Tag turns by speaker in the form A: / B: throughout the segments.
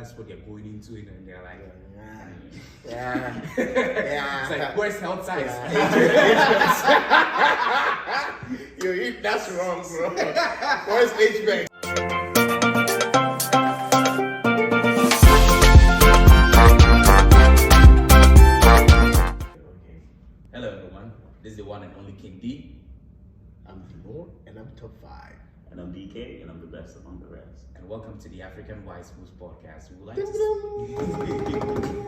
A: that's what they're going into, and they're like,
B: Yeah.
A: It's like, where's health science?
B: Yo, that's wrong, bro. Where's HVAC?
A: Hello everyone, this is the one and only King D.
B: I'm Timur, and I'm top 5.
C: And I'm DK, and I'm the best among the rest.
A: And welcome to the African Wise Moves podcast. We would like to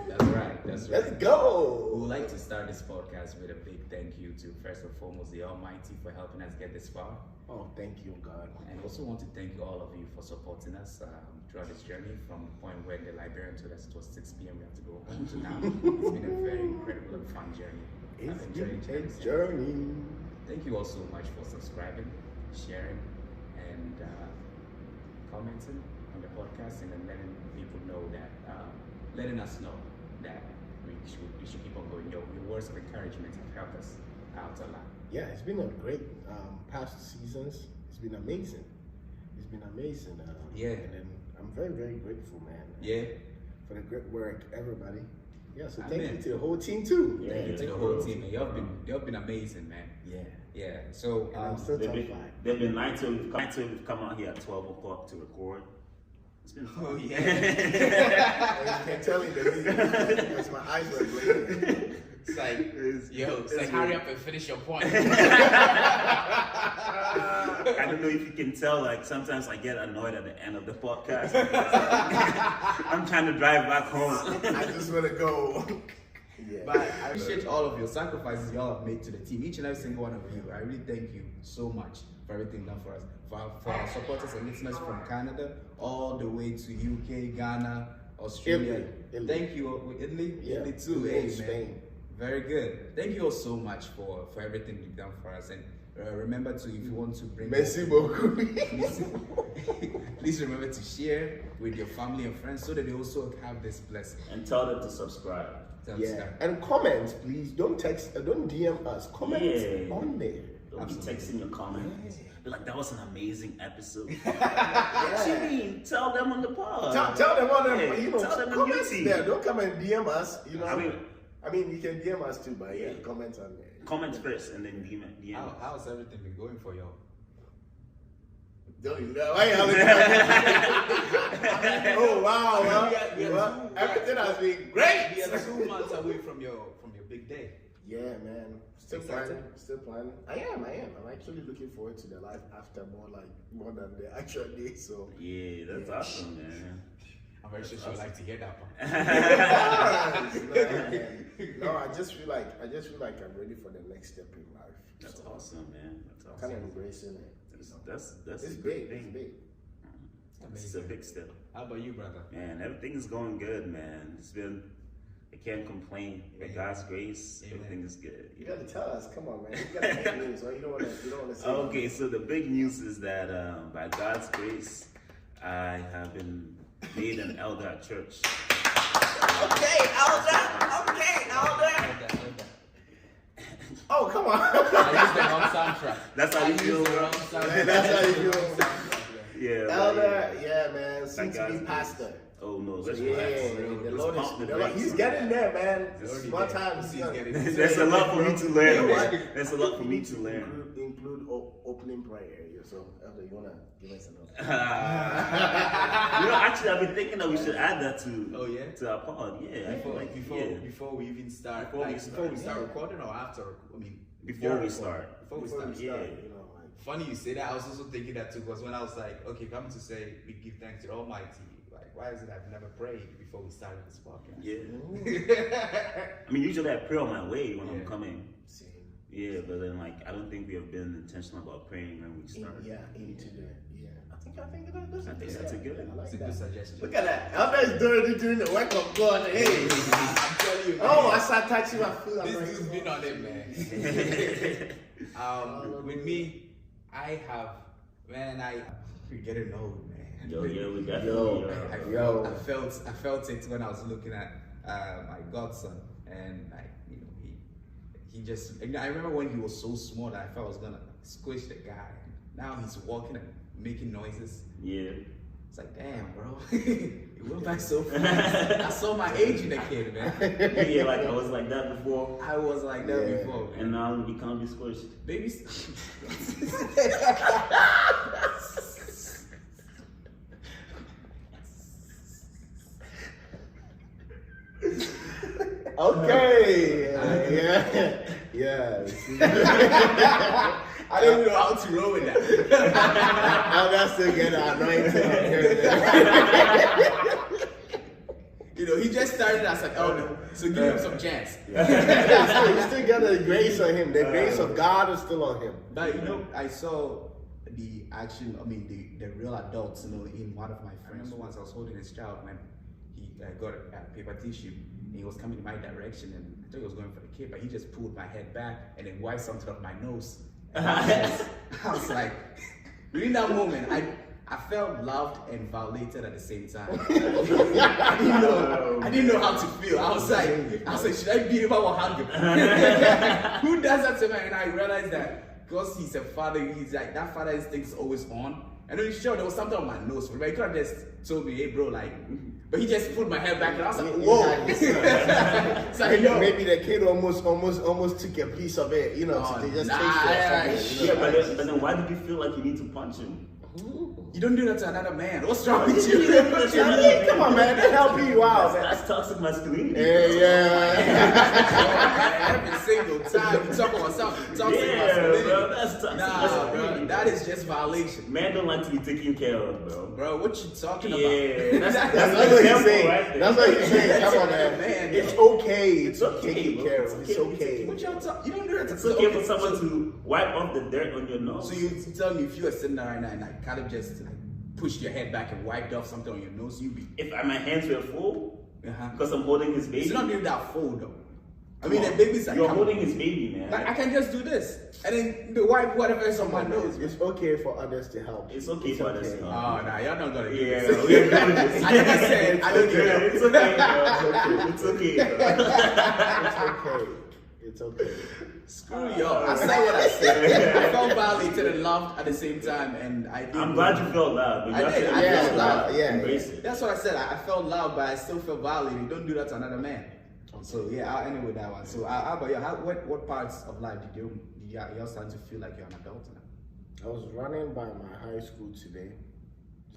A: That's right.
B: Let's go.
A: We would like to start this podcast with a big thank you to, first and foremost, the Almighty for helping us get this far.
B: Oh, thank you, God.
A: And also want to thank all of you for supporting us throughout this journey, from the point where the librarian told us it was 6 p.m. we have to go home to now. It's been a very incredible and fun journey.
B: It's been a journey.
A: Thank you all so much for subscribing, sharing, and commenting on the podcast, and then letting people know that, letting us know that we should keep on going. Your words of encouragement have helped us out a lot.
B: Yeah, it's been a great past seasons. It's been amazing. It's been amazing.
A: Yeah.
B: And then I'm very, very grateful, man.
A: Yeah.
B: For the great work, everybody. Yeah, so
A: Amen.
B: thank you to the whole team too.
A: Thank you to the whole team, man. Y'all been amazing, man.
B: Yeah.
A: Yeah. So
B: And I'm still top 5.
C: There've been nights where we've come out here at 12 o'clock to record. It's been fun.
A: Oh yeah.
B: You can tell me because my eyes were blazing.
A: It's like hurry up and finish your point.
C: I don't know if you can tell, like sometimes I get annoyed at the end of the podcast. I'm trying to drive back home.
B: I just want to go. Yeah.
A: But I appreciate all of your sacrifices y'all have made to the team, each and every single one of you. I really thank you so much for everything done for us, for our supporters and listeners from Canada all the way to UK, Ghana, Australia.
B: Italy.
A: Thank you, Italy,
B: Yeah.
A: Italy too.
B: Italy
A: Hey,
B: and
A: man.
B: Spain.
A: Very good. Thank you all so much for everything you've done for us. And remember to, if you want to bring
B: Merci beaucoup.
A: please remember to share with your family and friends so that they also have this blessing.
C: And tell them to subscribe.
B: Yeah, and comment, please. Don't text, don't DM us. Comment on there.
C: Don't be texting your comments. Be like, that was an amazing episode.
B: Yeah.
C: What you mean? Tell them on the pod.
B: Tell them on them.
C: Yeah,
B: You know,
C: tell them on
B: comments
C: YouTube.
B: there. Don't come and DM us. You know,
C: I mean,
B: you can DM us too, but yeah, comment on there.
C: comment first and then DM.
A: How's everything been going for y'all?
B: Don't you know? Why you Oh wow, well, everything has been great.
A: We are 2 months away from your big day.
B: Yeah, man. Still planning. I am. I'm actually looking forward to the life after more than the actual day. So
C: Yeah, that's awesome, man.
A: I'm very sure she would like to hear that one.
B: No, I just feel like I'm ready for the next step in life.
C: That's awesome, man. That's awesome.
B: Kind of embracing it.
C: That's
B: It's
C: a
B: big.
C: good thing. It's a big step.
A: How about you, brother?
C: Man, everything is going good, man. I can't complain. By God's grace, everything is good.
B: You gotta tell us. Come on, man. You gotta make news. Or you don't wanna say.
C: Okay, so the big news is that by God's grace, I have been made an elder at church.
B: Okay, elder. Oh, come on.
A: I used the wrong soundtrack.
C: That's how you feel, bro.
B: That's how you feel.
C: Yeah,
B: Elder, yeah, man. Soon
C: Like
B: to be
C: God's
B: pastor.
C: Oh no, let's
B: Yeah,
C: relax.
B: the
C: Let's
B: Lord
C: pump the
B: is.
C: brakes
B: He's
C: on
B: getting
C: that.
B: there, man.
A: He's already
B: One
A: there.
B: time,
A: He's getting there.
C: There's a lot for me to learn,
B: You know what?
C: man. There's a lot for me to learn.
B: Include opening prayer. So, Elder, you wanna give us another?
C: Actually, I've been thinking that we should add that to our pod. Yeah, I feel like
A: Before we even start,
C: Before we
A: start recording or after?
C: before we start.
A: Before we start.
C: Yeah.
B: You know, like.
A: Funny you say that. I was also thinking that too, because when I was like, okay, come to say we give thanks to the Almighty. Like, why is it I've never prayed before we started this podcast?
C: Yeah. I mean, usually I pray on my way when I'm coming.
B: Same.
C: Yeah, but then I don't think we have been intentional about praying when we start.
B: Into the. I think
C: that's a good.
B: I like
A: It's a
B: that.
A: good suggestion.
B: Look at that. Elder is doing the work of God. Hey.
A: I'm telling you.
B: Oh, I start touching my foot.
A: This dude's been on it, man. With me, we're getting old, man.
C: Yo, we got
A: I felt it when I was looking at my godson, and he just. I remember when he was so small that I felt I was gonna squish the guy. Now he's walking and making noises.
C: Yeah.
A: It's like, damn, bro. It went by so fast. I saw my age in the kid, man.
C: Yeah, like I was like that before.
A: I was like that before, man.
C: And now you can't be squished.
A: Baby.
B: Okay. Yeah.
A: I didn't know how to roll with that.
B: I'm not still getting anointed.
A: You know, he just started as an elder, so give him some chance.
B: So you still got the grace on him. The grace of God is still on him.
A: But you know, I saw the action. I mean, the real adults. You know, in one of my friends. I remember once I was holding his child when he got a paper tissue. And he was coming in my direction, and I thought he was going for the kid, but he just pulled my head back and then wiped something off my nose. I was like, during that moment, I felt loved and violated at the same time. I didn't know how to feel. I was like, should I beat him up or hug him? Who does that to me? And I realized that because he's a father, he's like, that father instinct is always on. And then sure, there was something on my nose, but he could have just told me, hey bro, like, but he just pulled my head back and I was like, whoa. So I know.
B: Maybe the kid almost took a piece of it, you know, so they just taste it.
C: But then why did you feel like you need to punch him?
A: You don't do that to another man. What's wrong with you?
B: Come on, man. They're helping you out.
C: That's toxic masculinity.
B: Yeah.
A: Every single time you talk about something, toxic masculinity.
C: Bro, that's toxic masculinity.
A: Bro, that is just violation.
C: Men don't like to be taken care of, bro.
A: Bro, what you talking about?
C: Yeah,
B: That's what he's saying.
C: Right,
B: that's what he's saying. Come on, man. It's okay.
C: It's okay,
B: Taking
C: bro.
B: care of.
C: It's
B: It's
C: okay.
B: okay.
A: What y'all talk? You don't do that to
C: It's okay for someone to wipe off the dirt on your nose.
A: So you tell me if you were sitting there right now and like kind of just like pushed your head back and wiped off something on your nose, you be.
C: If my hands were full,
A: Uh-huh.
C: because I'm holding his baby.
A: It's not doing that full though. I
C: Come
A: mean,
C: on.
A: the baby's like.
C: You're holding his baby, man.
A: Like, I can just do this and then the wipe whatever is on my nose.
B: It's okay for others to help.
C: It's okay for others to
A: Oh,
C: help.
A: nah, y'all not gonna do
C: Yeah,
A: this.
C: we're doing this.
A: I never said I don't do that.
C: It's okay, bro. It's okay, bro.
B: It's okay.
A: Screw y'all. I said what I said. I felt violated and loved at the same time, and I did.
C: I'm glad you felt loud. But
A: I did. I
B: Yeah,
A: felt loud.
C: Embrace it.
A: That's what I said. I felt loud, but I still felt violated. Don't do that to another man. So yeah, I'll end it with that one. So how about you? What parts of life did you starting to feel like you're an adult now?
B: I was running by my high school today.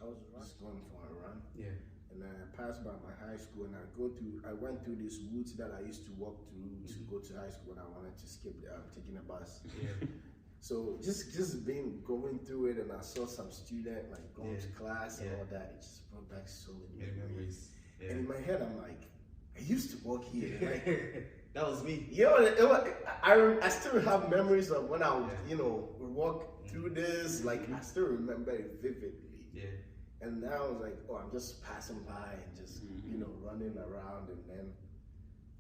B: I was just going for a run.
A: Yeah.
B: And I passed by my high school, and I went through this woods that I used to walk through to go to high school when I wanted to skip taking a bus.
A: Yeah.
B: So just going through it, and I saw some student like going to class and all that. It just brought back so many memories.
A: Yeah.
B: And in my head, I'm like, I used to walk here. Like,
A: That was me.
B: I still have memories of when I would, would walk through this. Like I still remember it vividly.
A: Yeah.
B: And now it's like, oh, I'm just passing by and just, running around, and then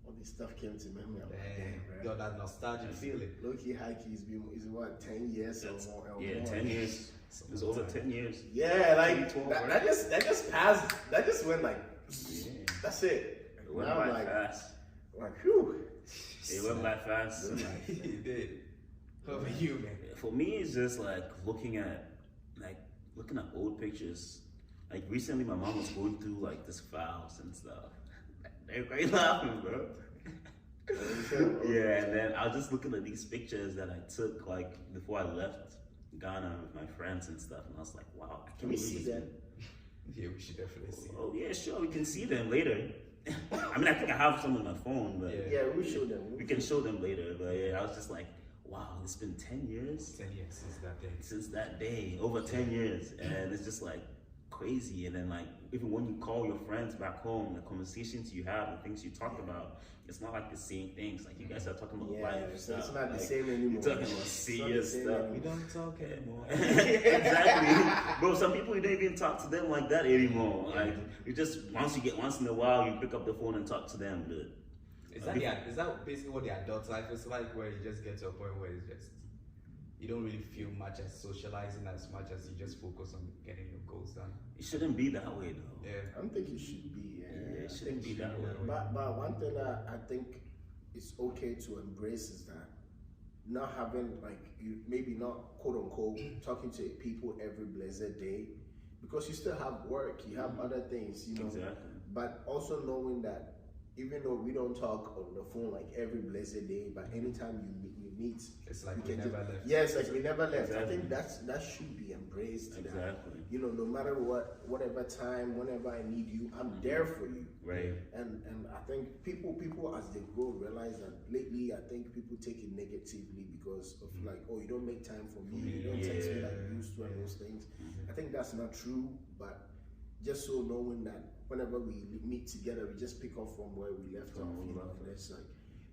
B: all this stuff came to memory. I'm like, damn, bro.
A: Got that nostalgic feeling.
B: Low-key hikey is what, 10 years or more?
C: Yeah, 10 years. It's over 10 years.
B: Yeah, like
C: 12,
B: that just passed. That just went like, that's it.
C: It went
B: Now I'm
C: by
B: like,
C: fast.
B: whew.
C: It went by fast.
A: You did. How about you, man?
C: For me, it's just like looking at old pictures. Like recently, my mom was going through like this files and stuff. They're great laughing, bro. Yeah, and then I was just looking at these pictures that I took like before I left Ghana with my friends and stuff, and I was like, wow, I
B: Can
C: can't
B: we see
C: believe
B: that?
A: Yeah, we should definitely see.
C: Oh yeah, sure, we can see them later. I mean, I think I have some on my phone, but
B: Yeah, we show them.
C: we can show them later. But yeah, I was just like, wow, it's been 10 years
A: 10 years since that day.
C: since that day, over 10 years, and it's just like crazy. And then like even when you call your friends back home, the conversations you have, the things you talk about, it's not like the same things. Like you guys are talking about life
B: So
C: stuff.
B: it's not the
C: Like,
B: same anymore.
C: You're talking about
B: It's not the
C: serious
B: same
C: stuff.
B: anymore.
A: We don't talk anymore.
C: Exactly, bro. Some people you don't even talk to them like that anymore. Like you just once in a while you pick up the phone and talk to them. But
A: Is that basically what the adult life is like, where you just get to a point where it's just you don't really feel much as socializing as much as you just focus on getting your goals done?
C: it shouldn't be that way though.
A: Yeah.
B: I don't think it should be.
C: Yeah, it shouldn't be that way.
B: But one thing that I think is okay to embrace is that not having like you maybe not quote unquote talking to people every blessed day, because you still have work, you have other things, you know.
C: Exactly.
B: But also knowing that even though we don't talk on the phone like every blessed day, but anytime we meet,
A: it's like
B: we
A: we never left.
B: Yes, like we never left.
C: Exactly.
B: I think that should be embraced.
C: Exactly.
B: You know, no matter whatever time, whenever I need you, I'm there for you.
C: Right.
B: And I think people as they grow realize that lately I think people take it negatively because of like, oh, you don't make time for me, you don't text me like you used to, and those things. I think that's not true, but just so knowing that whenever we meet together, we just pick up from where we left off, you know, and it's like,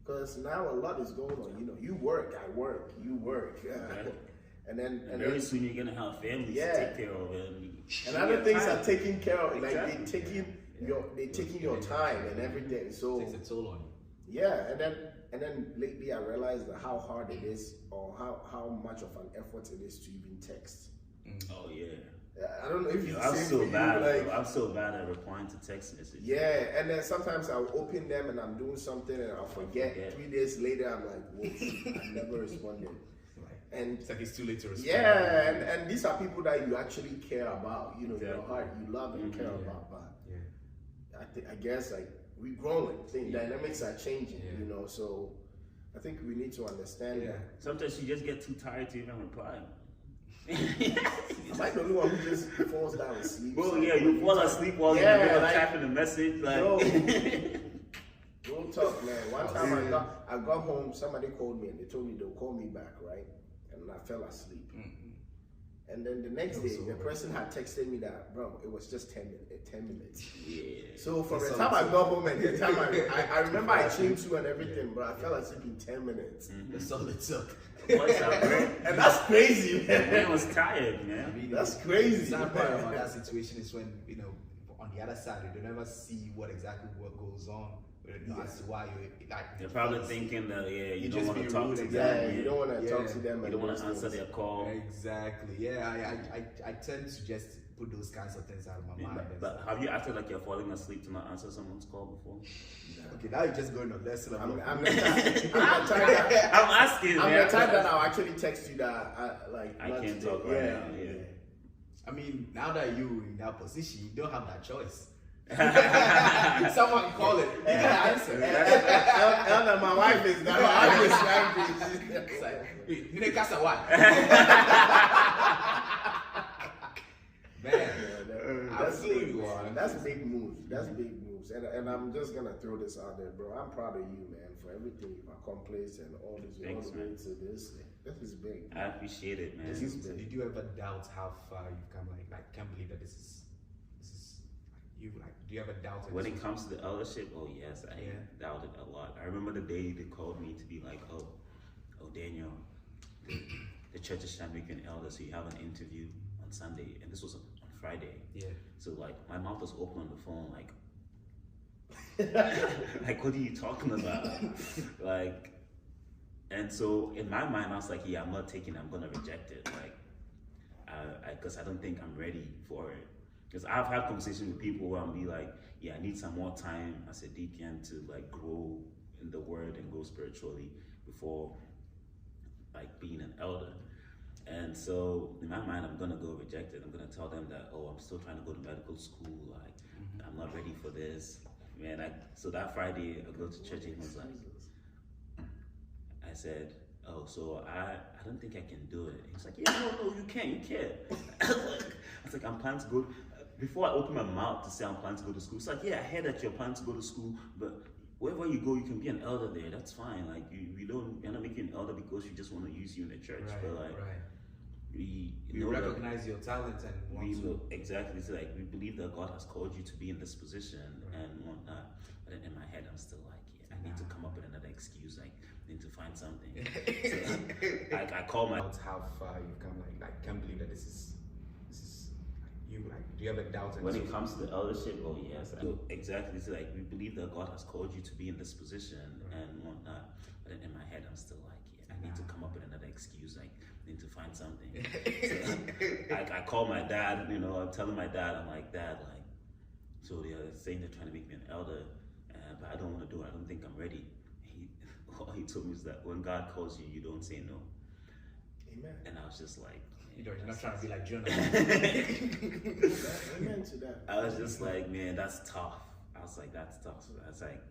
B: because now a lot is going on, you know, you work, I work, you work, and then
C: very soon you're gonna have families to take care of,
B: and other things are taken care of, like they're taking your time and everything, so
A: it takes a toll on you.
B: Yeah, and then lately I realized that how hard it is, or how much of an effort it is to even text.
C: Oh yeah.
B: I don't know if
C: I'm so bad. I'm so bad at replying to text messages.
B: Yeah, and then sometimes I'll open them and I'm doing something and I'll forget. 3 days later, I'm like, whoa, I never responded. And
A: it's like it's too late to respond.
B: Yeah, and these are people that you actually care about. You know, your heart, you love and care about. But I guess like we're growing. Dynamics are changing. You know, so I think we need to understand that.
C: Sometimes you just get too tired to even reply.
B: Am I the only one who just falls down and sleeps?
C: Well, yeah, you fall asleep while you're typing the message. Like,
B: don't talk, man. One time I got home, somebody called me and they told me they'll call me back, right? And I fell asleep. And then the next day, the person had texted me that, bro, it was just 10 minutes. Yeah. So from the time I got home and the time I remember I changed to and everything, but I fell asleep in 10 minutes.
A: That's all it took.
B: And that's crazy, man.
C: I was tired, man.
A: I mean,
B: that's crazy.
A: The sad part about that situation is when, you know, on the other side, you don't ever see what goes on. As to why
C: you're probably thinking that you don't want to talk to them.
B: Yeah, you don't want to talk to them.
C: You don't want to answer their call.
A: Exactly. Yeah, I tend to just put those kinds of things out of my mind.
C: But have you acted like you're falling asleep to not answer someone's call before?
A: Okay, now you're just going on less level.
B: I'm asking. I'm the type that I'll actually text you that
C: I can't talk right now. Yeah.
A: I mean, now that you're in that position, you don't have that choice. Someone call it. You can answer.
B: Elder, my wife is that. My wife is angry.
A: It's like, you didn't cast a what? Man,
B: that's big moves. That's big moves. And I'm just gonna throw this out there, bro. I'm proud of you, man, for everything you've accomplished and all this.
C: Thanks, man.
B: To this. This is big.
C: I appreciate it, man.
A: Did you ever doubt how far you've come? Like, can't believe that this is. Do you ever doubt it?
C: When it comes to the eldership, oh yes, I doubted a lot. I remember the day they called me to be like, oh Daniel, the church is trying to make you an elder, so you have an interview on Sunday, and this was on Friday. Yeah. So like my mouth was open on the phone, like, like what are you talking about? Like, and so in my mind I was like, yeah, I'm not taking it. I'm gonna reject it. Like, because I don't think I'm ready for it. Because I've had conversations with people where I'm be like, yeah, I need some more time as a deacon to like grow in the word and grow spiritually before like being an elder. And so in my mind, I'm gonna go reject it. I'm gonna tell them that, oh, I'm still trying to go to medical school. Like, I'm not ready for this. Man, so that Friday I go to church and he was like, I said, oh, so I don't think I can do it. He's like, yeah, no, you can. I was like, I'm planning to go. Before I open my mouth to say I'm planning to go to school, it's like, yeah, I heard that you're planning to go to school, but wherever you go, you can be an elder there. That's fine. Like, you're not making an elder because you just want to use you in the church.
A: Right,
C: but like,
A: we recognize your talent and want to.
C: Exactly. It's like we believe that God has called you to be in this position and whatnot. But then in my head, I'm still like, yeah, I need to come up with another excuse. Like, I need to find something. So, I call my.
A: How far you've come. Like, I can't believe that this is you. Like, do you ever doubt it?
C: When it comes to the eldership, oh yes, exactly. It's like we believe that God has called you to be in this position and whatnot. But then in my head, I'm still like, yeah, I need to come up with another excuse. Like, I need to find something. So, I call my dad. You know, I'm telling my dad, I'm like, Dad, like, so they're saying they're trying to make me an elder, but I don't want to do it. I don't think I'm ready. All he told me is that when God calls you, you don't say no.
B: Amen.
C: And I was just like,
D: you're not trying to be like Jonah.
B: Amen to that.
C: I was just like, man, that's tough. I was like, that's tough. So I was like,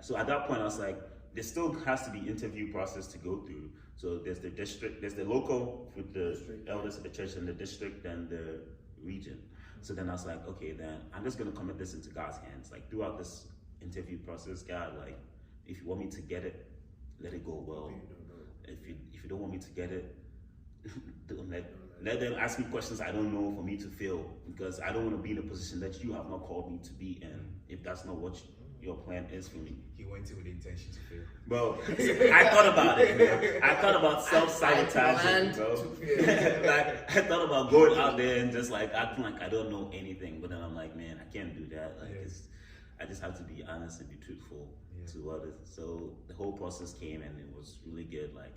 C: so at that point, I was like, there still has to be interview process to go through. So there's the district, there's the local with the elders of the church, and the district, and the region. So then I was like, okay, then I'm just gonna commit this into God's hands. Like throughout this interview process, God, like if you want me to get it, let it go well. If you don't want me to get it, don't let them ask me questions I don't know for me to fail, because I don't want to be in a position that you have not called me to be in if that's not what your plan is for me.
D: He went in with the intention to fail.
C: Bro, I thought about it, bro. I thought about self-sabotaging, bro. Like, I thought about going out there and just like acting like I don't know anything, but then I'm like, man, I can't do that. Like, I just have to be honest and be truthful to others. So the whole process came, and it was really good. Like,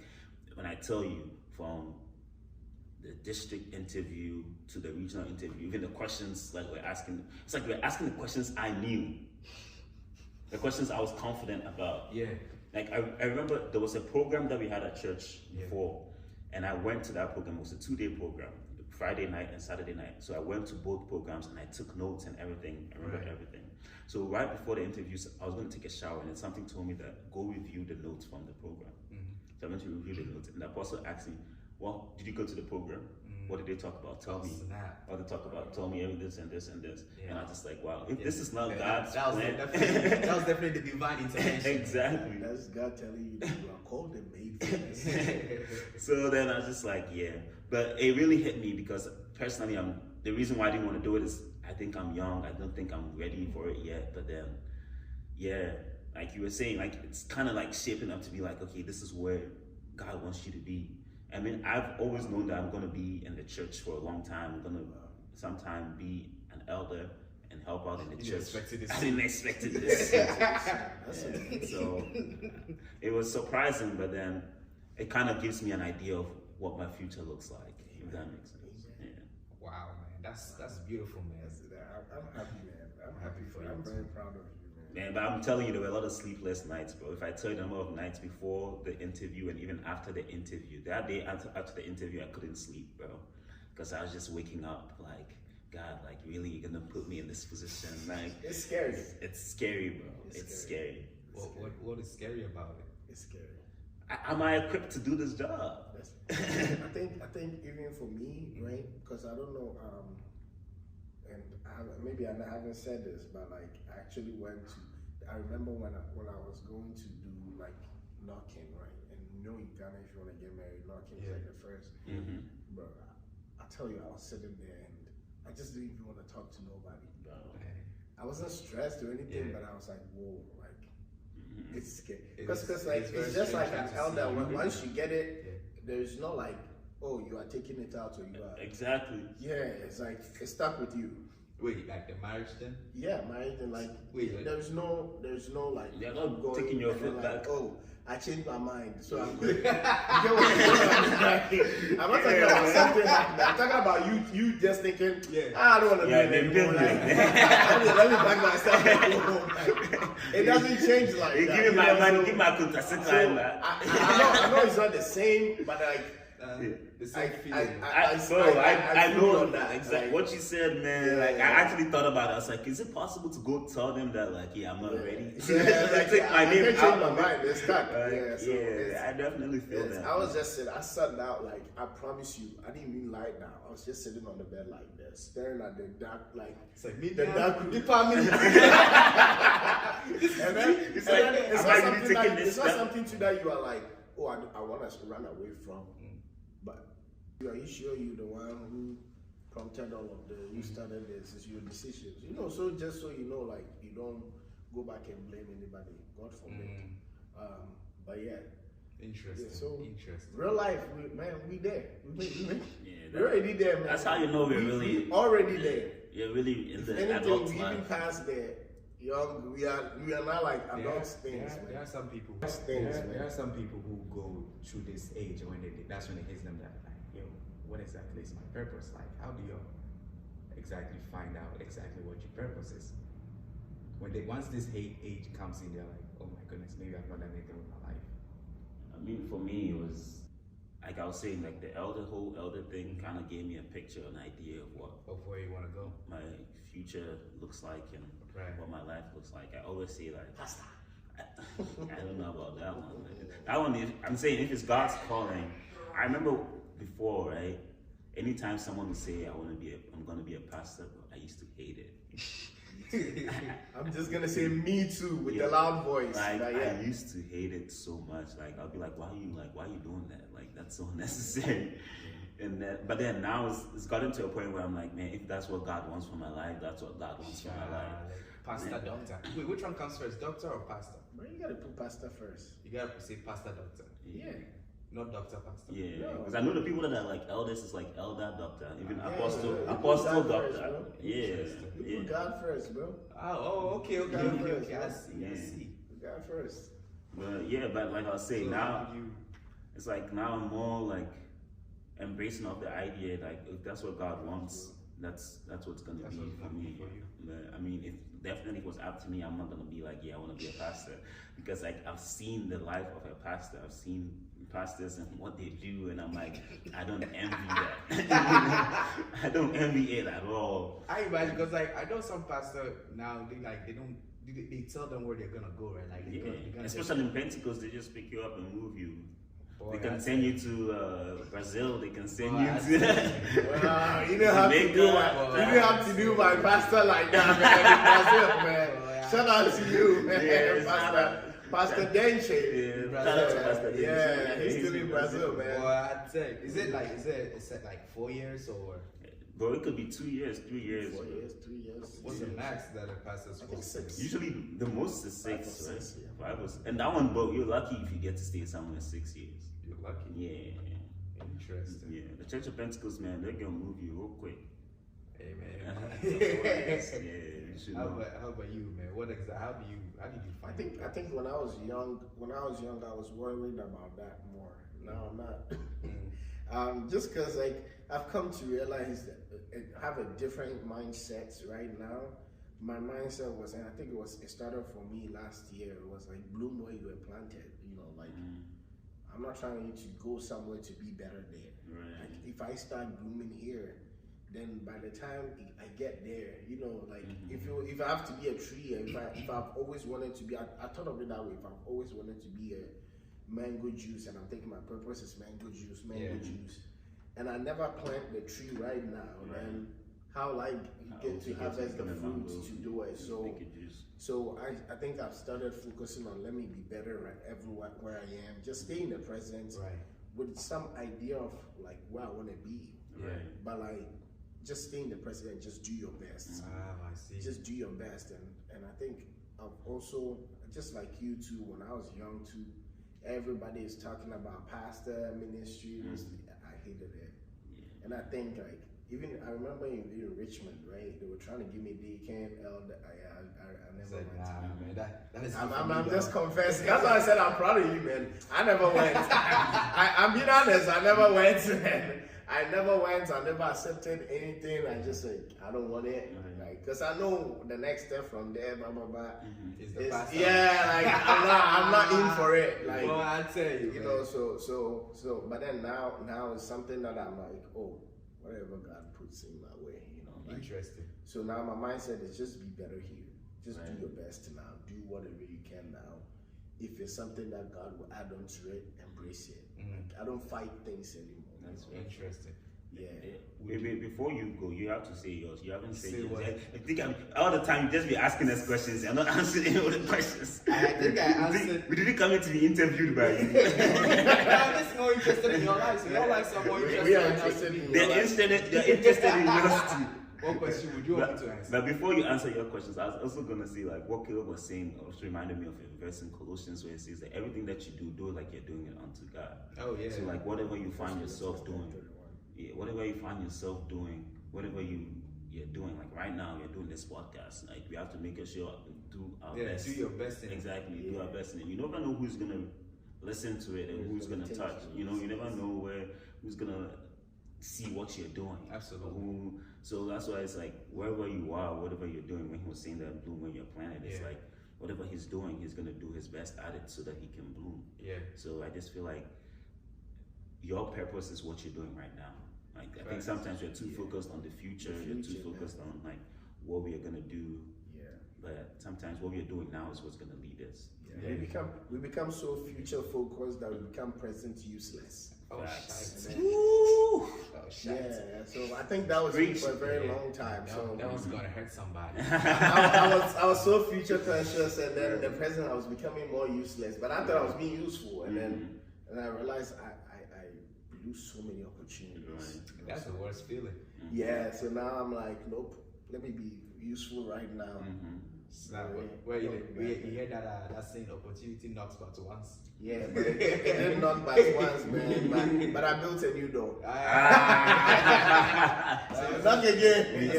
C: when I tell you, from the district interview to the regional interview, even the questions like we're asking, it's like we're asking the questions I knew, the questions I was confident about.
D: Yeah.
C: Like I remember there was a program that we had at church before, and I went to that program. It was a 2-day program, Friday night and Saturday night. So I went to both programs and I took notes and everything. I remember everything. So right before the interviews, I was going to take a shower, and then something told me that go review the notes from the program. So I went to review the notes, and the apostle asked me, well, did you go to the program? What did they talk about? Tell me. What did they talk about? Tell me this and this and this. And I was just like, wow, if this is not God's plan.
D: That was definitely the divine intervention.
C: Exactly.
B: That's God telling you that you are called and made for this.
C: So then I was just like, yeah. But it really hit me because personally, the reason why I didn't want to do it is I think I'm young. I don't think I'm ready for it yet. But then, yeah, like you were saying, like it's kind of like shaping up to be like, okay, this is where God wants you to be. I mean, I've always known that I'm going to be in the church for a long time. I'm going to sometime be an elder and help out in the church. I didn't expect this. So it was surprising, but then it kind of gives me an idea of what my future looks like, if that makes sense. Yeah.
D: Wow, man. That's beautiful, man.
B: I'm happy, man. I'm happy for you. I'm very proud of you.
C: Man, but I'm telling you, there were a lot of sleepless nights, bro. If I tell you the number of nights before the interview and even after the interview, that day after the interview, I couldn't sleep, bro. Because I was just waking up like, God, like, really, you're going to put me in this position? Like,
B: it's scary.
C: It's scary, bro. It's scary.
D: What is scary about it?
B: It's scary.
C: Am I equipped to do this job?
B: I think even for me, right? Because I don't know, and maybe I haven't said this, but like I actually went to. I remember when I was going to do like knocking, right? And you know, in Ghana, if you want to get married, knocking is like the first. But I tell you, I was sitting there and I just didn't even want to talk to nobody. I wasn't stressed or anything, but I was like, whoa, like it's scary. Because like it's just like an elder. Once you get it, there's no like, oh, you are taking it out or you are.
C: Exactly.
B: Yeah, it's like it's stuck with you.
D: Wait, like the marriage then?
B: Yeah, marriage and like there's no like
C: you're not taking your foot back.
B: Oh, I changed my mind, so I'm good. You get what I'm not talking about something like that. I'm talking about you just thinking, I don't want to be anymore. Let me back myself and go home. It doesn't change like that.
C: Give me my money, give my contraceptive.
B: I know it's not the same, but like.
D: The same feeling.
C: I know that exactly like, what you said, man. Like I actually thought about it. I was like, is it possible to go tell them that, like, I'm not ready? Take my name out of
B: mind. It's stuck.
C: I definitely feel that.
B: I was just sitting. I sat down. Like I promise you, I didn't even lie down. I was just sitting on the bed like this, staring at the dark, like
D: it's like me.
B: The dark. And then it's not something to that you are like, oh, I want to run away from. But are you sure you're the one who prompted all of this? You started this. It's your decisions. So just so you know, like you don't go back and blame anybody. God forbid. But yeah.
D: Interesting.
B: Yeah, so
D: interesting.
B: Real life, we there. We're already there, man.
C: That's how you know we're really
B: already there.
C: You're really in the
B: adult
C: life.
B: We even past the young. We are not like adult things.
D: There are some people.
A: There are some people who go through this age when that's when it hits them that like, what exactly is my purpose? Like, how do you exactly find out exactly what your purpose is? Once this age comes in, they're like, oh my goodness, maybe I've not done anything with my life.
C: I mean, for me, it was, I like I was saying, like the whole elder thing kind of gave me a picture, an idea of what
D: Of where you want to go.
C: my future looks like and
D: Right.
C: what my life looks like. I always say like,
B: Pastor.
C: I don't know about that one. That one, I'm saying if it's God's calling. I remember before, right? Anytime someone would say, I'm gonna be a pastor, I used to hate it.
B: I'm just gonna say me too with
C: Yeah.
B: the loud voice.
C: Like
B: But yeah.
C: I used to hate it so much. Like I'll be like, why are you doing that? Like that's so unnecessary. But then now it's gotten to a point where I'm like, man, if that's what God wants for my life, that's what God wants for my life.
D: Pastor, doctor. Wait, which one comes first, doctor or pastor?
B: Bro, you gotta put pastor first.
D: You gotta say pastor, doctor,
B: Yeah.
D: not doctor, pastor.
C: Yeah,
B: No.
C: because I know the people that are like elders is like elder doctor, even
B: Yeah,
C: apostle,
B: you put
C: apostle
B: God
C: doctor.
B: first, bro.
C: Yeah,
B: You
C: yeah.
B: put God first, bro.
D: Okay.
B: Yeah,
D: I see.
C: yeah.
B: Put God first.
C: But like I was saying,
D: So
C: now
D: how do you?
C: it's like now I'm more like embracing of the idea like if that's what God wants, that's what's gonna
D: That's
C: be
D: what's
C: for
D: gonna be
C: me.
D: for you.
C: But, I mean, if definitely it was up to me, I'm not gonna be like, yeah, I want to be a pastor, because like I've seen the life of a pastor. I've seen pastors and what they do, and I'm like, I don't envy that. I don't envy it at all.
D: I imagine because like I know some pastor now they tell them where they're gonna go, right? Like
C: Yeah,
D: they're gonna
C: especially in Pentecost, they just pick you up and move you.
D: Boy,
C: They can
D: I
C: send
D: tell
C: you to Brazil. They can send
D: Boy,
C: you
D: I
C: to.
B: Wow, you don't have to
C: Jamaica.
B: do you don't have to do my pastor like that, man. Brazil, man. Shout out to you, man.
C: Yeah,
B: Pastor Denche.
C: Yeah, shout out to Pastor Denche.
B: Yeah, he's still in Brazil,
D: Boy,
B: man.
D: I tell you, is it like 4 years or
C: Bro, it could be 2 years, 3 years.
B: 4 years, 3 years.
D: what's the max that a pastor's
B: I think
D: supposed to
B: 6.
D: do?
C: Usually the most is 6,
B: Five or
C: right?
B: 6, yeah.
C: 5 was, and that one, bro, you're lucky if you get to stay somewhere 6 years.
D: You're lucky.
C: Yeah,
D: Interesting.
C: yeah. The Church of Pentecost, man, they're gonna move you real quick.
D: Amen.
C: Yeah, you should
D: How
C: know.
D: about you, man? How did you
B: I
D: find
B: think when I was young, I was worried about that more. Now I'm not. Just because like I've come to realize that I have a different mindset right now. My mindset was, and I think it started for me last year. It was like bloom where you were planted. You know, like I'm not trying to go somewhere to be better there.
C: Right.
B: Like if I start blooming here, then by the time I get there, you know, like if I have to be a tree, if I've always wanted to be, I thought of it that way. If I've always wanted to be a mango juice, and I'm thinking my purpose is mango juice, and I never plant the tree right now, then how like get to harvest the fruit to do it? So I think I've started focusing on let me be better at everywhere where I am, just stay in the present, with some idea of like where I want to be, but like just stay in the present and just do your best.
D: I see.
B: Just do your best, and I think I've also, just like you too, when I was young too, everybody is talking about pastor ministry. I hated it, and I think like even I remember in Richmond, right? They were trying to give me day camp elder. I never went.
D: Man, that is.
B: I'm just confessing. That's why I said I'm proud of you, man. I never went. I'm being honest. I never went, man. I never accepted anything. I just said I don't want it, like, cause I know the next step from there, blah blah blah.
D: Is the pastor.
B: Yeah, like I'm not in for it. Like,
D: well, I tell you,
B: you
D: man.
B: know, so. But then now it's something that I'm like, oh, whatever God puts in my way, you know. Like,
D: Interesting.
B: so now my mindset is just be better here. Just do your best now. Do whatever you can now. If it's something that God will add on to it, embrace it. Like, I don't fight things anymore.
D: That's interesting.
B: Yeah.
C: Before you go, you have to say yours. You haven't said
D: Say
C: yours.
D: what?
C: I think all the time you just be asking us questions. You're not answering any of the questions.
D: I think I answered.
C: We didn't come in to be interviewed by you.
D: I'm just more interested in your life. So your lives are more interested
B: We are
D: in
B: interested in
C: They're interested in yours too.
D: What question would you want me to answer?
C: But before you answer your questions, I was also gonna say like what Caleb was saying also reminded me of a verse in Colossians where it says that everything that you do it like you're doing it unto God.
D: Oh yeah.
C: So like whatever you find yourself doing, whatever you find yourself doing, whatever you're doing, like right now you're doing this podcast. Like we have to make sure do our best.
D: Do your best in it.
C: Exactly, do our best in it. You never know who's gonna listen to it and who's gonna touch. You know, you never know who's gonna see what you're doing.
D: Absolutely.
C: So that's why it's like wherever you are, whatever you're doing. When he was saying that bloom when you're planted, it's like whatever he's doing, he's gonna do his best at it so that he can bloom.
D: Yeah.
C: So I just feel like your purpose is what you're doing right now. Like I think sometimes we're too focused on the future, we're too focused on like what we are gonna do.
B: Yeah.
C: But sometimes what we are doing now is what's gonna lead us.
B: Yeah. We become so future focused that we become present useless.
D: Oh,
C: Facts.
D: shit.
C: Woo!
D: Oh, shit.
B: Yeah, so I think that was me for a very long time. So
D: That was gonna hurt somebody.
B: I was so future conscious, and then the present I was becoming more useless. But I thought I was being useful, and then I realized I lose so many opportunities.
D: That's the worst feeling.
B: Yeah, so now I'm like, nope, let me be useful right now.
D: So, well, you hear that saying, opportunity knocks but once.
B: Yeah, but it didn't knock back once, man. But I built a new door. Knock again.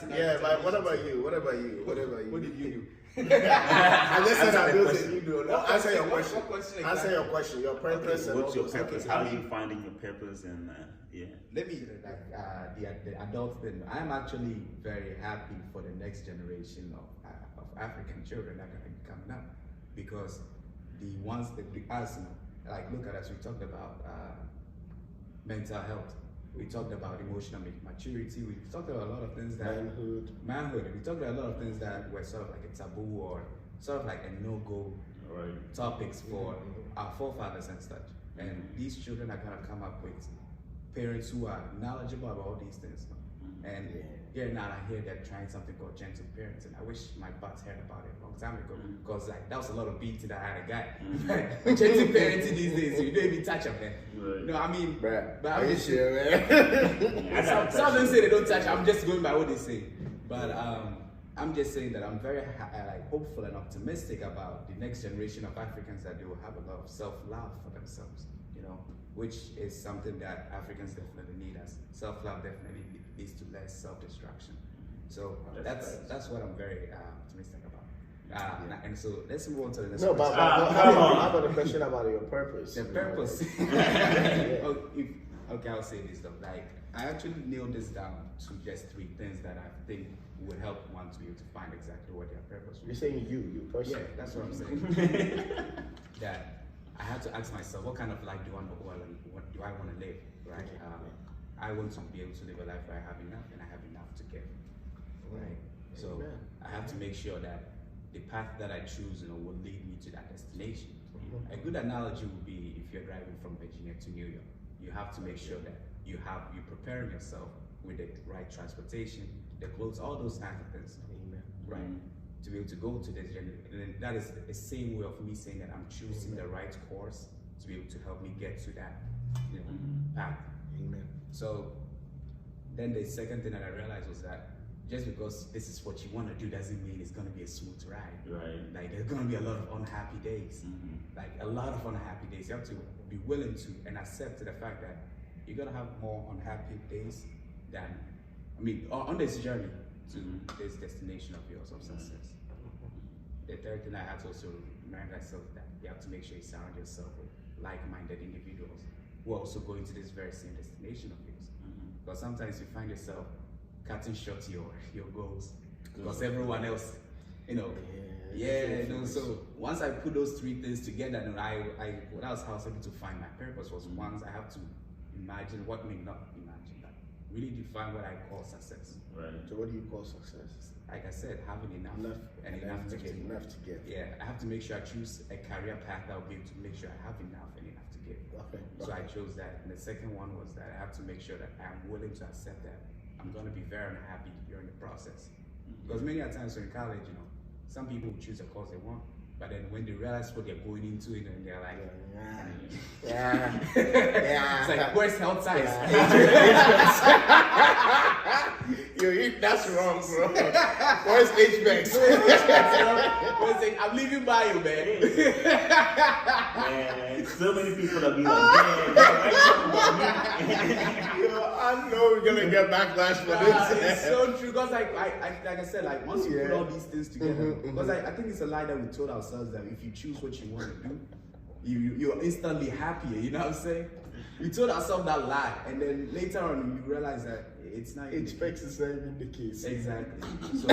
B: Yeah, but what about you? What
D: What did you do?
B: I just said I built a new door. No, answer your question.
D: What question
B: Answer your question. Your purpose.
C: What's your
B: and all
C: purpose?
B: those
C: How are you finding your purpose? And
D: Let me the adult thing. I'm actually very happy for the next generation of African children that are going to be coming up, because the ones that us, like look at us. We talked about mental health. We talked about emotional maturity. We talked about a lot of things that manhood. We talked about a lot of things that were sort of like a taboo or sort of like a no-go topics for our forefathers and such. And these children are gonna come up with parents who are knowledgeable about all these things. And here now I hear they're trying something called gentle parenting. I wish my butt heard about it a long time ago, because like that was a lot of beating that I had a guy. Gentle parenting these days, you don't even touch them, man. No, I mean,
B: Bruh,
D: but
B: are you sure, man?
D: some of them say they don't touch. I'm just going by what they say. But I'm just saying that I'm very like hopeful and optimistic about the next generation of Africans, that they will have a lot of self-love for themselves. You know, which is something that Africans definitely need. As self-love definitely leads to less self-destruction. So that's what I'm very optimistic about. And so let's move on to the next question.
B: How about the question about your purpose?
D: The purpose. Okay, I'll say this though. Like, I actually nailed this down to just 3 things that I think would help one to be able to find exactly what their purpose
B: You're
D: was.
B: saying you personally?
D: Yeah, that's what I'm saying. That I had to ask myself, what kind of life do I want to live, right? I want to be able to live a life where I have enough and I have enough to give, right? So I have to make sure that the path that I choose, will lead me to that destination. A good analogy would be if you're driving from Virginia to New York, you have to make sure that you're preparing yourself with the right transportation, the clothes, all those kinds of things, right? To be able to go to this journey. And then that is the same way of me saying that I'm choosing the right course to be able to help me get to that path.
B: Amen.
D: So then the second thing that I realized was that just because this is what you want to do doesn't mean it's going to be a smooth ride.
C: Right.
D: Like there's going to be a lot of unhappy days. Like a lot of unhappy days. You have to be willing to and accept the fact that you're going to have more unhappy days than, on this journey to this destination of yours of success. The third thing I had to also remind myself that you have to make sure you surround yourself with like-minded individuals who are also going to this very same destination of yours. Because sometimes you find yourself cutting short your goals because everyone else, so once I put those 3 things together, and that was how I was able to find my purpose. Was once I have to imagine really define what I call success.
C: Right.
B: So what do you call success?
D: Like I said, having enough to give.
B: Enough to give.
D: Yeah, I have to make sure I choose a career path that will be able to make sure I have enough and enough to give.
B: Okay.
D: So I chose that. And the second one was that I have to make sure that I'm willing to accept that I'm going to be very unhappy during the process. Because many a times in college, some people choose a course they want, but then when they realize what they're going into, and they're like, it's like, where's health science?
B: That's wrong, bro. Where's HBX?
D: I'm leaving by you, man.
C: Man, so many people that be like,
B: I know we're gonna get backlash for this.
D: It's so true, because like I said, like once you put all these things together, because I think it's a lie that we told ourselves that if you choose what you want to do, you're instantly happier. You know what I'm saying? We told ourselves that lie, and then later on you realize that it's not.
B: It's not even the case.
D: Exactly. So,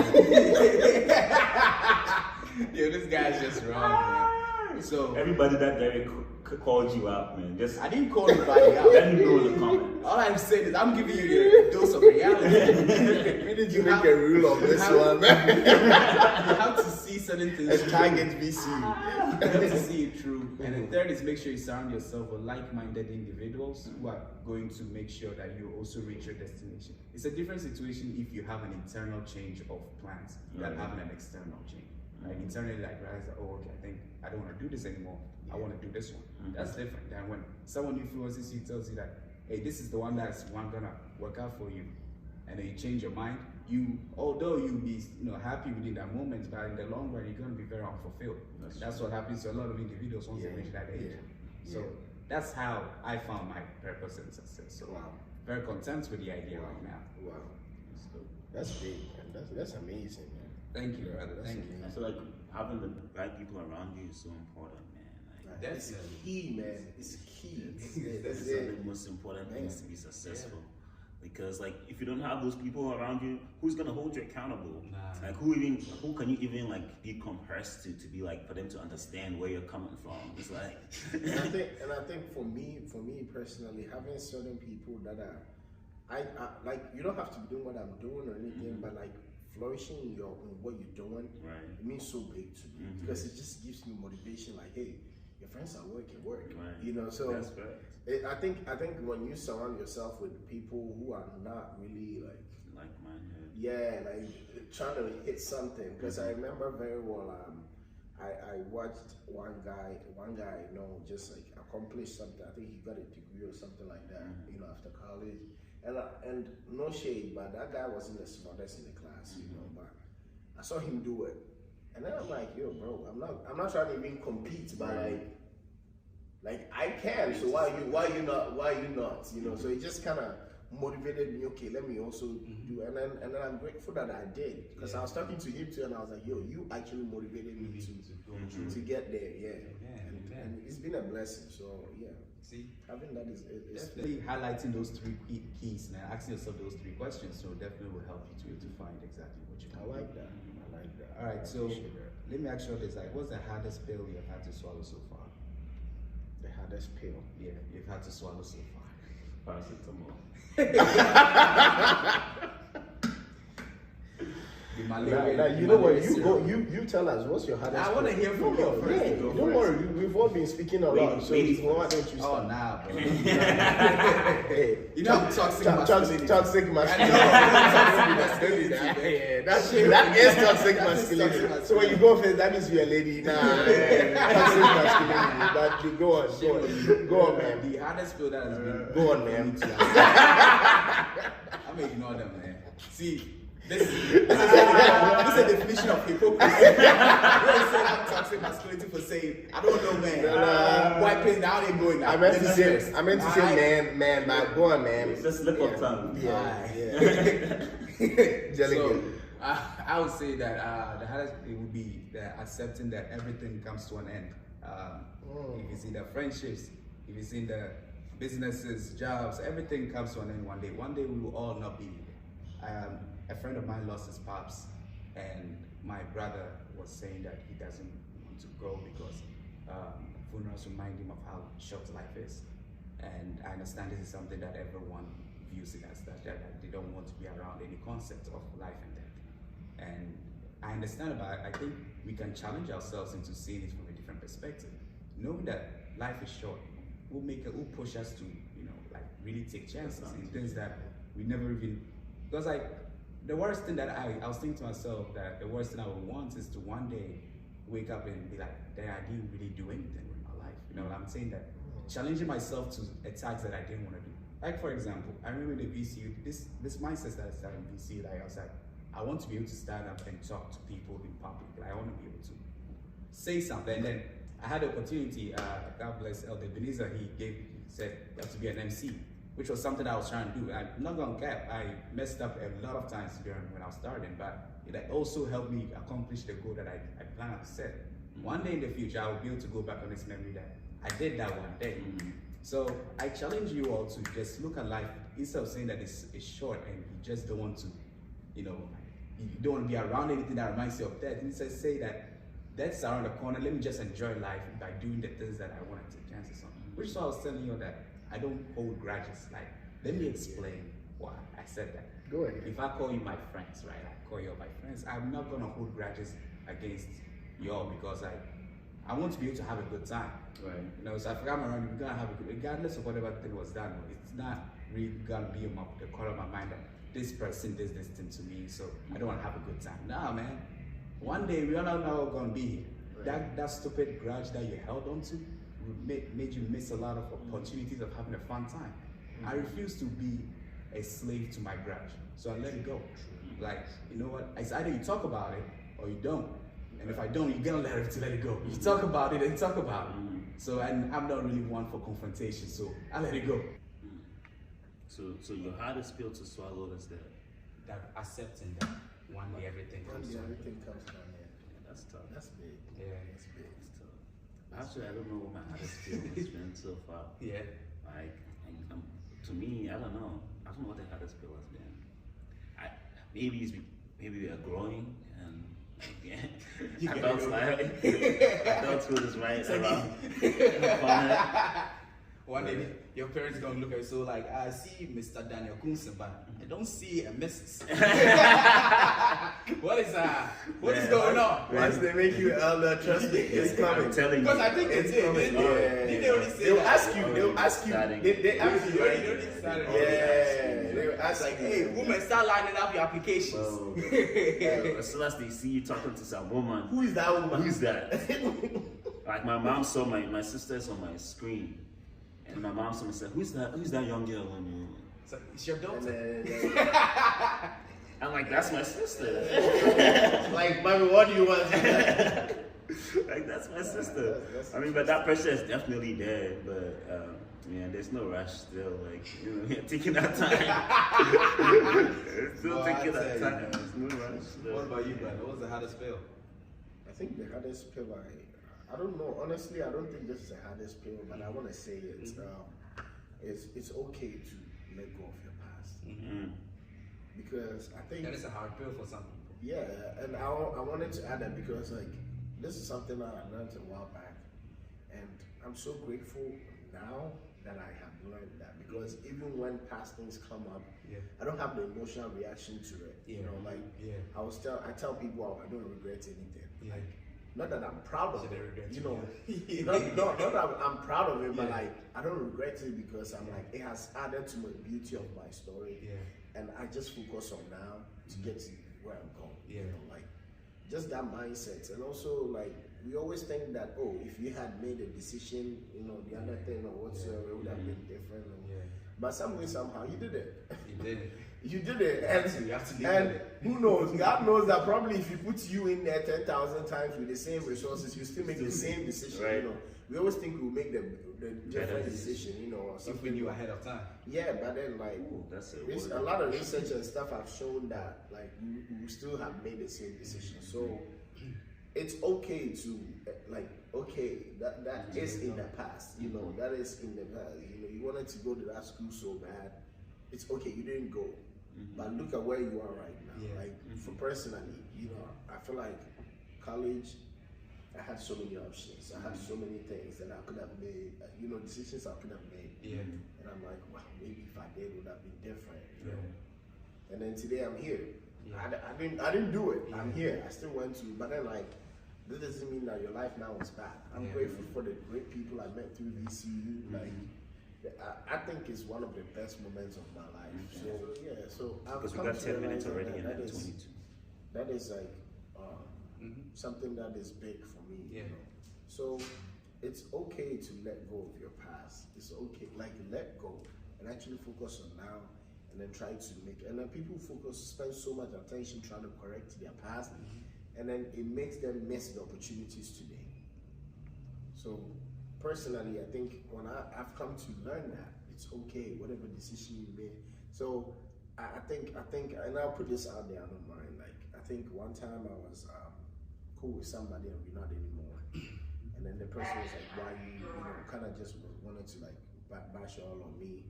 D: this guy's just wrong, man. So
C: everybody that called you out, man. Just
D: I didn't call anybody out.
C: let me know in the comments.
D: All I'm saying is I'm giving you a dose of reality.
B: We need to make a rule of this one, man.
D: You have to see certain things.
B: A target VC.
D: You have to see it through. And the third is make sure you surround yourself with like-minded individuals who are going to make sure that you also reach your destination. It's a different situation if you have an internal change of plans than having an external change. Like internally, like realize that, oh, okay, I think I don't want to do this anymore. I want to do this one. That's different than when someone influences you, tells you that, hey, this is the one that's gonna work out for you, and then you change your mind. You, although you'll be, happy within that moment, but in the long run, you're gonna be very unfulfilled. That's what happens to a lot of individuals once they reach that age. So that's how I found my purpose and success. So very content with the idea right now.
B: Wow, that's big, man. That's amazing, man.
D: Thank you, brother. Thank you.
C: I feel like having the right people around you is so important, man. Like,
B: That's key, man. It's key.
C: That's one of the most important things to be successful. Because like if you don't have those people around you, who's gonna hold you accountable? Like who can you even like be compressed to be like for them to understand where you're coming from? It's like
B: and I think for me personally, having certain people that are I like, you don't have to be doing what I'm doing or anything, but like flourishing in what you're doing, it means so big to me because it just gives me motivation. Like, hey, your friends are work, So
C: that's right.
B: I think when you surround yourself with people who are not really like-minded, like trying to hit something. Because I remember very well, I watched one guy, just like accomplish something. I think he got a degree or something like that, after college. And no shade, but that guy wasn't the smartest in the class, but I saw him do it. And then I'm like, yo, bro, I'm not trying to even compete, but like I can, so why you not? So it just kind of motivated me. Okay, let me also do, and then I'm grateful that I did, because I was talking to him too, and I was like, yo, you actually motivated me to get there, and it's been a blessing. So
D: see,
B: having that is
D: definitely highlighting those three keys and asking yourself those three questions. So definitely will help you to find exactly what you want.
B: I like that.
D: All right, so let me ask you this: like, what's the hardest pill you've had to swallow so far?
B: The hardest pill?
D: Yeah, you've had to swallow so far.
C: Paracetamol.
B: You know what? You tell us what's your hardest.
D: I want to hear from you first.
B: Yeah, don't worry. We've all been speaking a lot. So why don't you start?
D: Oh, nah, bro.
B: Hey,
D: toxic masculinity.
B: Toxic masculinity. That is toxic masculinity. So when you go first, that means you're a lady. Toxic masculinity. But you go on, man.
D: The hardest pill that has been.
B: Go on, man.
D: I'm gonna ignore them, man. See. This is a definition of hypocrisy. You say I'm toxic masculinity for saying, I don't know, man. White place now they going now.
B: I meant to say man, but go on, man.
C: It's just slip of tongue.
D: So, I would say that the hardest it would be accepting that everything comes to an end. If it's in the friendships, if it's in the businesses, jobs, everything comes to an end one day. One day we will all not be. A friend of mine lost his pops, and my brother was saying that he doesn't want to go because funerals remind him of how short life is. And I understand this is something that everyone views it as, that they don't want to be around any concept of life and death. And I understand about it. I think we can challenge ourselves into seeing it from a different perspective. Knowing that life is short will push us to, like really take chances in things that we never even, because like, the worst thing that I was thinking to myself, that the worst thing I would want is to one day wake up and be like, damn, I didn't really do anything with my life. You know what I'm saying? That challenging myself to attacks that I didn't want to do. Like for example, I remember the VCU, this mindset that I started in VCU, like I was like, I want to be able to stand up and talk to people in public. Like I want to be able to say something. And then I had the opportunity, God bless Elder Ebenezer, he said you have to be an MC, which was something I was trying to do. I'm not gonna cap, I messed up a lot of times when I was starting, but it also helped me accomplish the goal that I planned to set. One day in the future, I will be able to go back on this memory that I did that one day. So I challenge you all to just look at life, instead of saying that it's short and you just don't want to, you don't want to be around anything that reminds you of death. Instead, say that that's around the corner. Let me just enjoy life by doing the things that I want to take chances on. Which is why I was telling you that I don't hold grudges. Like, let me explain why I said that.
B: Go ahead.
D: If I call you my friends, right? I call you my friends. I'm not gonna hold grudges against y'all because I want to be able to have a good time.
C: Right.
D: You know, so if I'm around you, we're gonna have a good, regardless of whatever thing was done. It's not really gonna be in the corner of my mind that this person did this thing to me, so I don't want to have a good time. Nah, man. One day we are not gonna be here.
B: Right.
D: That stupid grudge that you held on to made you miss a lot of opportunities of having a fun time. I refuse to be a slave to my grudge, so I let it go. Like, you know what? It's either you talk about it or you don't. And if I don't, you're gonna let it go. You talk about it and talk about it. So, and I'm not really one for confrontation, so I let it go.
C: So your hardest pill to swallow is
D: That accepting that one day everything
B: One
D: comes
B: day
D: to an end.
B: everything comes to an end.
C: that's tough.
B: That's big.
D: Yeah.
B: That's big.
C: That's tough. Actually, I don't know what my hardest pill has been so far.
D: Yeah.
C: Like, to me, I don't know. I don't know what the hardest pill has been. Maybe we are growing and adulthood is right around.
D: One day your parents gonna look at you so like, I see Mr. Daniel Kunsen, but I don't see a Mrs. What is going on?
B: Once they make you elder, trust me, it's coming.
C: I'm telling you.
D: Because I think
B: It's
D: they did.
B: coming.
D: Did they only say
B: They'll
D: that?
B: ask you. They'll ask you.
C: Starting.
B: They ask you.
D: Already know this started.
B: Yeah. They'll ask
D: Like,
B: you.
D: hey, women, start lining up your applications.
C: Well, as soon as they see you talking to some woman,
B: Who is that woman?
C: who's that? Like my mom saw my sister's on my screen, and my mom saw me said, "Who's that young girl on you?"
D: So it's your
B: And
D: daughter.
B: then,
C: I'm like, "That's my sister."
B: like, mommy, what do you want?
C: Like that's my sister.
B: that's
C: I mean, but that pressure is definitely there. But man, there's no rush still. Like you're taking that time. Still
D: Well,
C: taking
D: I
C: that
D: tell you,
C: time.
D: man.
C: There's no rush. Still.
D: What about you, man? What was the hardest pill?
B: I think the hardest pill I don't know. Honestly, I don't think this is the hardest pill, but I want to say it's okay to let go of your past because I think
D: That is a hard pill for some people.
B: yeah, and I wanted to add that because like this is something I learned a while back, and I'm so grateful now that I have learned that because even when past things come up, I don't have the emotional reaction to it. You know, like I tell people I don't regret anything.
D: Yeah.
B: Like, not that I'm proud of
D: So they
B: it,
D: regret
B: you
D: it,
B: know.
D: yeah.
B: Not that I'm proud of it, but
D: Yeah.
B: like I don't regret it because I'm like it has added to the beauty of my story, and I just focus on now to get to where I'm going. You know, like just that mindset, and also like we always think that if you had made a decision, you know, the other thing or whatsoever it would have been different. But some way somehow you did it.
D: You did it.
B: You did it,
D: You have to live
B: and
D: with it.
B: who knows? God knows that probably if you put you in there 10,000 times with the same resources, you still make the same decision.
C: Right.
B: You know, we always think we'll make the different
C: Better
B: decision. You know, or
D: If
B: something.
D: we knew ahead of time.
B: Yeah, but then like
C: That's it.
B: a lot of research and stuff have shown that like we still have made the same decision. So it's okay to that is in the past. You know, that is in the past. You know, you wanted to go to that school so bad. It's okay, you didn't go. But look at where you are right now.
D: Yeah.
B: Like for personally, you know, I feel like college, I had so many options. I had so many things that I could have made, you know, decisions I could have made.
D: Yeah.
B: And I'm like, wow, maybe if I did, it would have been different. You know?
D: Yeah.
B: And then today I'm here.
D: Yeah.
B: I didn't do it. I'm
D: Yeah.
B: here. I still went to, but then like, this doesn't mean that your life now is bad. I'm
D: Yeah.
B: grateful for the great people I met through VCU. Like, I think it's one of the best moments of my life. So yeah, so I've
C: Because we
B: come
C: got
B: to
C: 10 minutes
B: realize
C: already and
B: that
C: then
B: is
C: 22.
B: that is like something that is big for me.
D: Yeah.
B: You know? So it's okay to let go of your past. It's okay, like let go and actually focus on now, and then try to make. And then people spend so much attention trying to correct their past, and then it makes them miss the opportunities today. So personally, I think when I've come to learn that it's okay, whatever decision you made. So I think, and I'll put this out there, I don't mind. Like I think one time I was cool with somebody and we're not anymore, and then the person was like, "Why you know, kind of just wanted to like bash all on me,"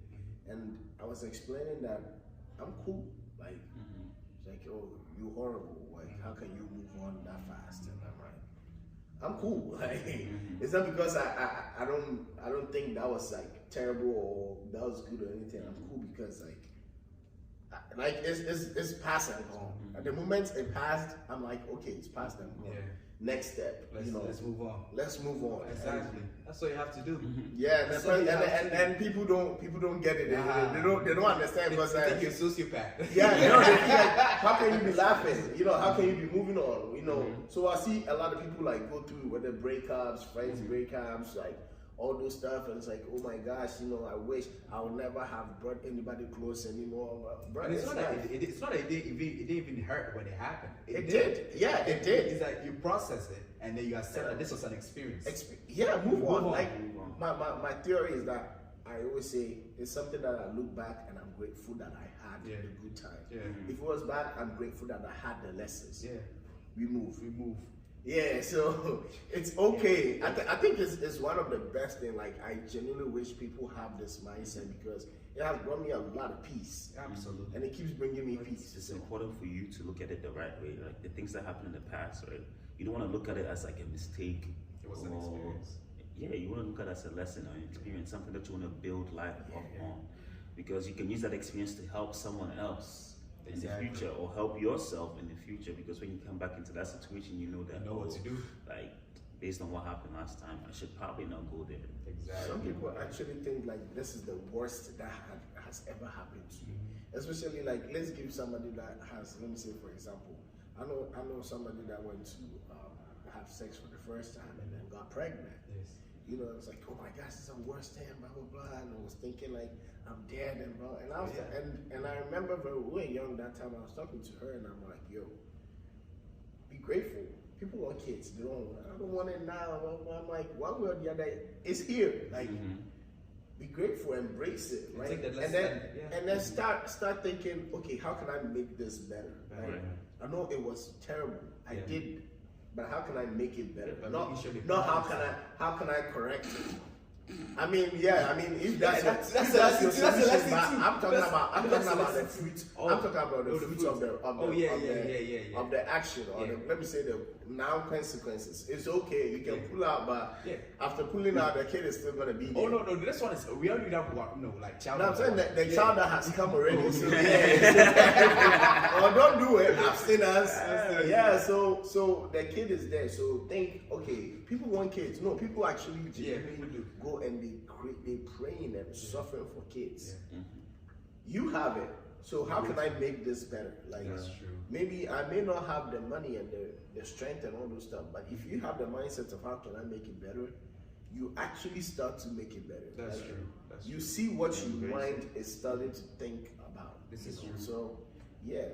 B: and I was explaining that I'm cool. Like, it's like, "Oh, you horrible. Like, how can you move on that fast?" And I'm like, I'm cool. Like, it's not because I don't think that was like terrible or that was good or anything. I'm cool because like it's past and gone. At the moment it passed, I'm like, okay, it's past and gone. Next step,
D: let's move on.
B: Let's move on.
D: Exactly. That's what you have to do.
B: Yeah, and people don't get it. They don't understand because
D: think you're a sociopath.
B: Yeah, they're like, how can you be laughing? How can you be moving on? So I see a lot of people like go through whether breakups, friends breakups, like all those stuff, and it's like, oh my gosh, I wish I would never have brought anybody close anymore. But
D: it's not that it didn't even hurt when it happened.
B: It did. Yeah, it did.
D: It's like you process it and then you accept that this was an experience.
B: Move on. Like my theory is that I always say it's something that I look back and I'm grateful that I had a good time.
D: Yeah.
B: If it was bad, I'm grateful that I had the lessons.
D: Yeah.
B: We move. Yeah, so it's okay. I think it's one of the best things. Like, I genuinely wish people have this mindset because it has brought me a lot of peace.
D: Absolutely.
B: And it keeps bringing me peace.
C: It's important for you to look at it the right way. Like the things that happened in the past, right? You don't want to look at it as like a mistake.
D: It was an experience.
C: Yeah, you want to look at it as a lesson or an experience, something that you want to build life on. Because you can use that experience to help someone else in the future or help yourself in the future, because when you come back into that situation you know what to do. Like, based on what happened last time, I should probably not go there.
D: Exactly.
B: Some people actually think like this is the worst that has ever happened to you. Especially like, let's give somebody that has, let me say for example, I know somebody that went to have sex for the first time and then got pregnant. It's like, oh my gosh, it's the worst thing, blah blah blah, and I was thinking like I'm dead and blah, and I was and I remember we were young that time. I was talking to her and I'm like, yo, be grateful. People want kids. I don't want it now. I'm like, one way or the other, it's here. Like, be grateful, embrace it, right? And then start thinking, okay, how can I make this better? Right? I know it was terrible. I did. But how can I make it better? Not how can I correct it? I mean, if that's your solution, but I'm talking about the fruit. I'm talking about the fruit of the action, or let me say the now consequences. It's okay, you can pull out, but after pulling out, the kid is still gonna be there.
D: Oh no, this one is we already have like child.
B: No, I'm saying the child that has come already. So or don't do it, abstinence. So the kid is there. So think, okay, people want kids. No, people actually go and they praying and suffering for kids. You have it. So how can I make this better? Like,
D: that's true.
B: Maybe I may not have the money and the strength and all those stuff, but if you have the mindset of how can I make it better, you actually start to make it better.
D: That's true.
B: You see what your mind is starting to think about.
D: This is true.
B: So, yeah.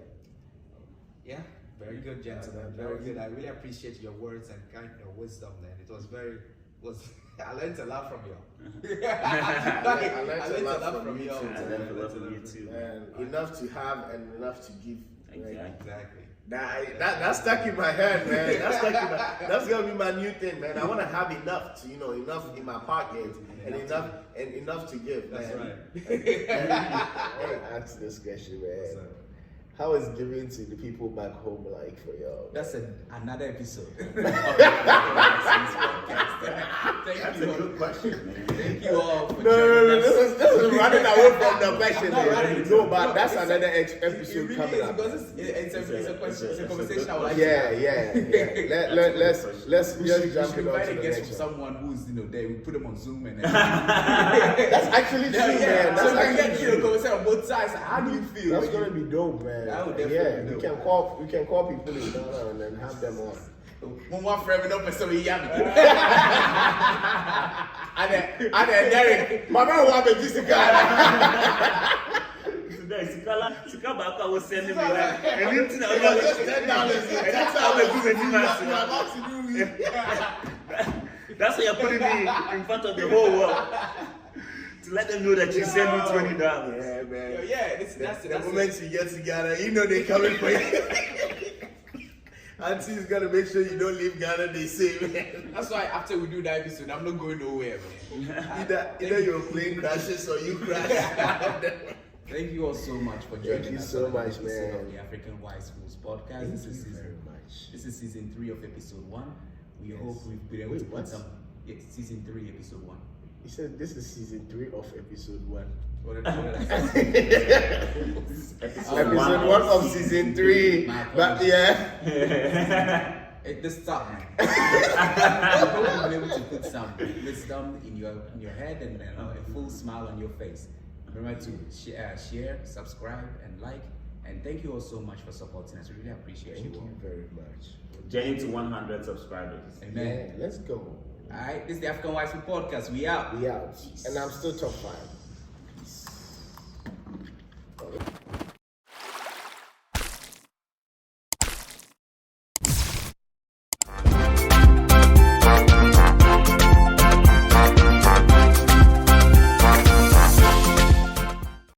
D: Very good, gentlemen. Very good. I really appreciate your words and your wisdom. Then it was I learned a lot from you. I learned a lot from you.
C: I learned a lot from you too.
B: And enough to have and enough to give.
D: Exactly.
B: That's stuck in my head, man. That's gonna be my new thing, man. I want to have enough to, enough in my pocket and enough to give.
D: That's
B: man.
D: right.
B: I want to ask this question, man. How is giving to the people back home like for y'all?
D: That's another episode.
B: That's a good question.
D: Thank you all for
B: No. This is running away from the question. But that's another episode coming up.
D: Because it's a conversation I would like
B: Let's
D: just
B: jump
D: into
B: the
D: guest
B: next
D: from someone who's there. We put them on Zoom and
B: that's actually true, man.
D: So we get conversation on both sides. How do you feel?
B: That's gonna be dope, man.
D: We
B: can call people in Ghana and then have them on.
D: One friend no person we yam. And then Derek, my man want me to
C: Sika Baka was sending me like
B: just $10.
C: That's how we do That's why you're putting me in front of the whole world. To let them know that you sent me $20.
B: Yeah, man.
D: That's
B: the moment you get together, they coming for you. Auntie's gonna make sure you don't leave Ghana, they say, man.
D: That's why after we do that episode, I'm not going nowhere, man.
B: Either your plane crashes or you crash.
D: Thank you all so much for joining us.
B: Thank you so much, man.
D: Of the African Wise Fools podcast. This is season 3 of episode 1. We
B: Yes.
D: hope we've been able
B: Wait,
D: to put
B: what?
D: some season 3, episode 1.
B: He said this is season 3 of episode 1.
D: What did I say?
B: Episode 1 of season 3.
D: My
B: But
D: apologies.
B: yeah.
D: This stop, man. I hope you've been able to put some wisdom in your head and a full smile on your face. Remember to share, subscribe, and like. And thank you all so much for supporting us. We really appreciate
B: Thank
D: you all.
B: you very much.
C: Journey to 100 subscribers.
D: Amen.
B: Yeah, let's go.
D: All right, this is the African Wise Podcast. We out.
B: We out. And I'm still top 5.